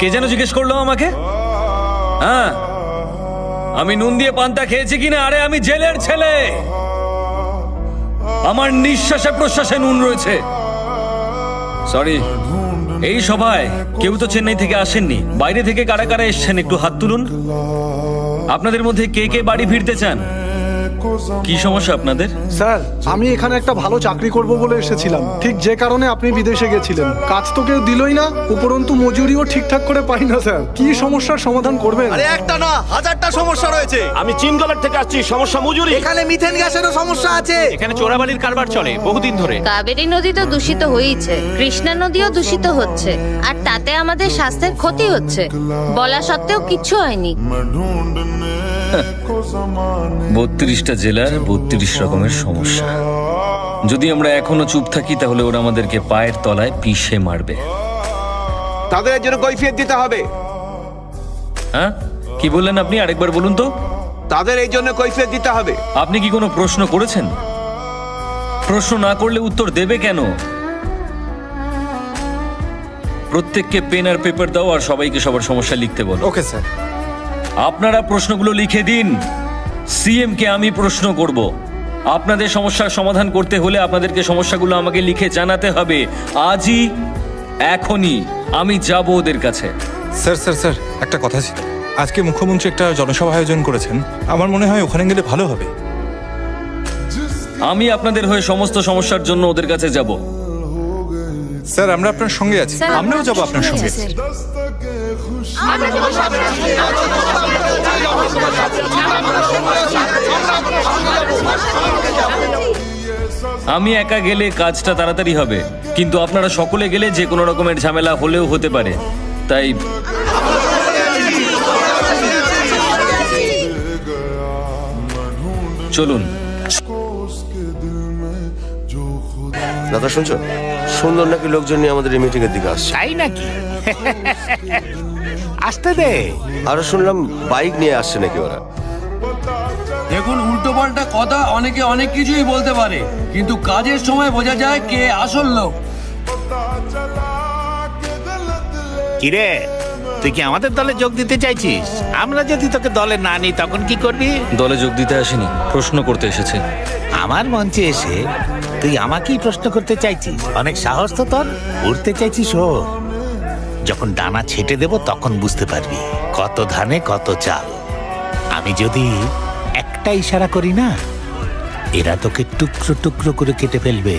কে যেন জিজ্ঞেস করলো আমাকে? হ্যাঁ, আমি নুন দিয়ে পান্তা খেয়েছি কিনা? আরে আমি জেলের ছেলে, আমার নিঃশ্বাসে প্রশ্বাসে নুন রয়েছে। সরি, এই সভায় কেউ তো চেন্নাই থেকে আসেননি, বাইরে থেকে কারা কারা এসছেন একটু হাত তুলুন। আপনাদের মধ্যে কে কে বাড়ি ফিরতে চান? কি সমস্যা আপনাদের? স্যার, আমি এখানে একটা ভালো চাকরি করব বলে এসেছিলাম, ঠিক যে কারণে আপনি বিদেশে গেছিলেন। কাজ তো কেউ দিলই না, উপরন্তু মজুরিও ঠিকঠাক করে পাই না স্যার। কি সমস্যার সমাধান করবেন? আরে একটা না, হাজারটা সমস্যা রয়েছে। আমি চিমগলার থেকে আসছি, সমস্যা মজুরি। এখানে মিথেন গ্যাসেরও সমস্যা আছে। এখানে চোরাবালির কারবার চলে বহুদিন ধরে। কাবেরী নদী তো দূষিত হয়েছে, কৃষ্ণা নদীও দূষিত হচ্ছে, আর তাতে আমাদের স্বাস্থ্যের ক্ষতি হচ্ছে। বলা সত্ত্বেও কিচ্ছু হয়নি। 32টা জেলার 32 রকমের সমস্যা। যদি আমরা এখনো চুপ থাকি তাহলে ওরা আমাদেরকে পায়ের তলায় পিষে মারবে। তাদের এর জন্য কৈফিয়ত দিতে হবে। হ্যাঁ, কি বললেন আপনি? আরেকবার বলুন তো। তাদের এই জন্য কৈফিয়ত দিতে হবে। আপনি কি কোনো প্রশ্ন করেছেন? প্রশ্ন না করলে উত্তর দেবে কেন? প্রত্যেককে পেন আর পেপার দাও আর সবাইকে সবার সমস্যা লিখতে বলো। Okay sir. আপনারা প্রশ্নগুলো লিখে দিন। সিএম কে আমি প্রশ্ন করব। আপনাদের সমস্যার সমাধান করতে হলে আপনাদেরকে সমস্যাগুলো আমাকে লিখে জানাতে হবে। আজই, এখনই আমি যাব ওদের কাছে। স্যার স্যার স্যার, একটা কথা ছিল। আজকে মুখ্যমন্ত্রী একটা জনসভা আয়োজন করেছেন, আমার মনে হয় ওখানে গেলে ভালো হবে। আমি আপনাদের হয়ে সমস্ত সমস্যার জন্য ওদের কাছে যাব। স্যার, আমরা আপনার সঙ্গে আছি, স্যার, আমরাও যাবো আপনার সঙ্গে। আমি একা গেলে কাজটা তাড়াতাড়ি হবে, কিন্তু আপনারা সকলে গেলে যে কোনো রকমের ঝামেলা হলেও হতে পারে। তাই চলুন। দাদা শুনছো, সুন্দর নাকি লোকজন নিয়ে আমাদের এই মিটিং এর দিকে আসছে। তাই নাকি? আসতে দে। আরো শুনলাম বাইক নিয়ে আসছে নাকি ওরা। দেখুন, উল্টো পাল্টা কথা অনেকে অনেক কিছুই বলতে পারে, কিন্তু কাজের সময় বোঝা যায় কে আসল লোক। কিরে, তুই কি আমাদের দলে যোগ দিতে চাইছিস? আমরা যদি তোকে দলে না নিই তখন কি করবি? দলে যোগ দিতে আসিনি, প্রশ্ন করতে এসেছে। আমার মঞ্চে এসে তুই আমাকেই প্রশ্ন করতে চাইছিস? অনেক সাহস তো তোর। উঠতে চাইছিস ও? যখন ডানা ছেটে দেব তখন বুঝতে পারবি কত ধানে কত চাল। আমি যদি একটা ইশারা করি না, এরা তোকে টুকরো টুকরো করে কেটে ফেলবে।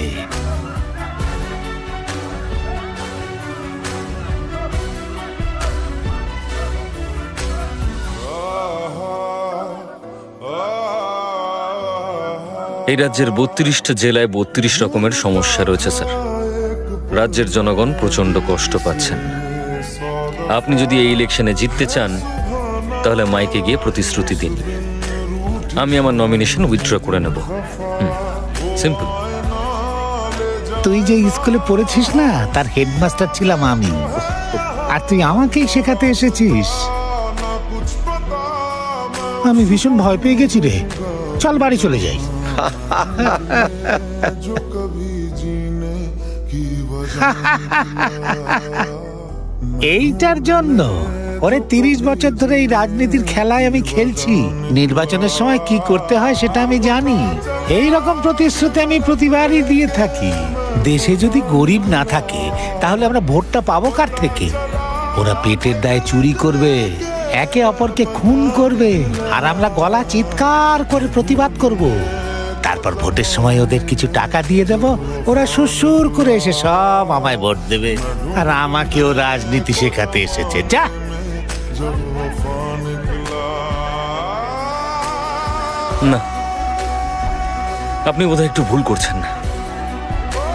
এই রাজ্যের 32টা জেলায় 32 রকমের সমস্যা রয়েছে স্যার। রাজ্যের জনগণ প্রচন্ড কষ্ট পাচ্ছেন। আপনি যদি এই ইলেকশনে জিততে চান তাহলে মাইকে গিয়ে প্রতিশ্রুতি দিন। আমি আমার নমিনেশন উইথড্র করে নেব। সিম্পল। তুই যে স্কুলে পড়েছিস না, তার হেডমাস্টার ছিলাম আমি, আর তুই আমাকেই শেখাতে এসেছিস। আমি ভীষণ ভয় পেয়ে গেছি রে। চল বাড়ি চলে যাই। এইটার জন্য ওরে 30 বছর ধরে এই রাজনীতির খেলায় আমি খেলছি। নির্বাচনের সময় কি করতে হয় সেটা আমি জানি। এই রকম প্রতিশ্রুতি আমি প্রতিবারই দিয়ে থাকি। দেশে যদি গরিব না থাকে তাহলে আমরা ভোটটা পাবো কার থেকে? ওরা পেটের দায়ে চুরি করবে, একে অপরকে খুন করবে, আর আমরা গলা চিৎকার করে প্রতিবাদ করব। তারপর ভোটের সময় ওদের কিছু টাকা দিয়ে দেব, ওরা সুরসুর করে এসে সব আমায় ভোট দেবে, আর আমাকেও রাজনীতি শেখাতে এসেছে। যা। না, আপনি বোধহয় একটু ভুল করছেন।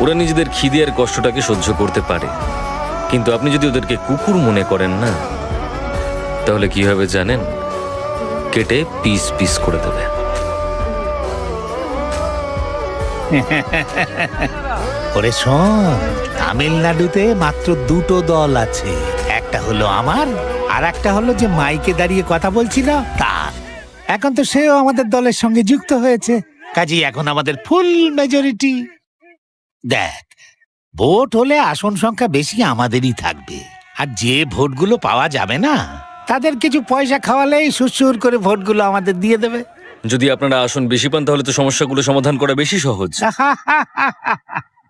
ওরা নিজেদের খিদে আর কষ্টটাকে সহ্য করতে পারে, কিন্তু আপনি যদি ওদেরকে কুকুর মনে করেন না, তাহলে কি হবে জানেন? কেটে পিস পিস করে দেবে। ওরে শোন, তামিলনাড়ুতে মাত্র 2টো দল আছে। একটা হলো আমার, আর একটা হলো যে মাইকে দাঁড়িয়ে কথা বলছিল তার। এখন তো সেও আমাদের দলের সঙ্গে যুক্ত হয়েছে, কাজেই এখন আমাদের ফুল মেজরিটি। দেখ, ভোট হলে আসন সংখ্যা বেশি আমাদেরই থাকবে, আর যে ভোটগুলো পাওয়া যাবে না তাদের কিছু পয়সা খাওয়ালেই সুসুর করে ভোটগুলো আমাদের দিয়ে দেবে। যদি আপনারা আসন বেশি পান তাহলে তো সমস্যাগুলো সমাধান করা বেশি সহজ।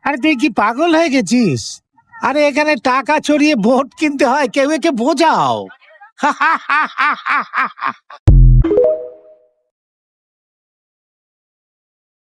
আরে তুই কি পাগল হয়ে গেছিস? আরে এখানে টাকা চড়িয়ে ভোট কিনতে হয়, কেউ একে বোঝাও।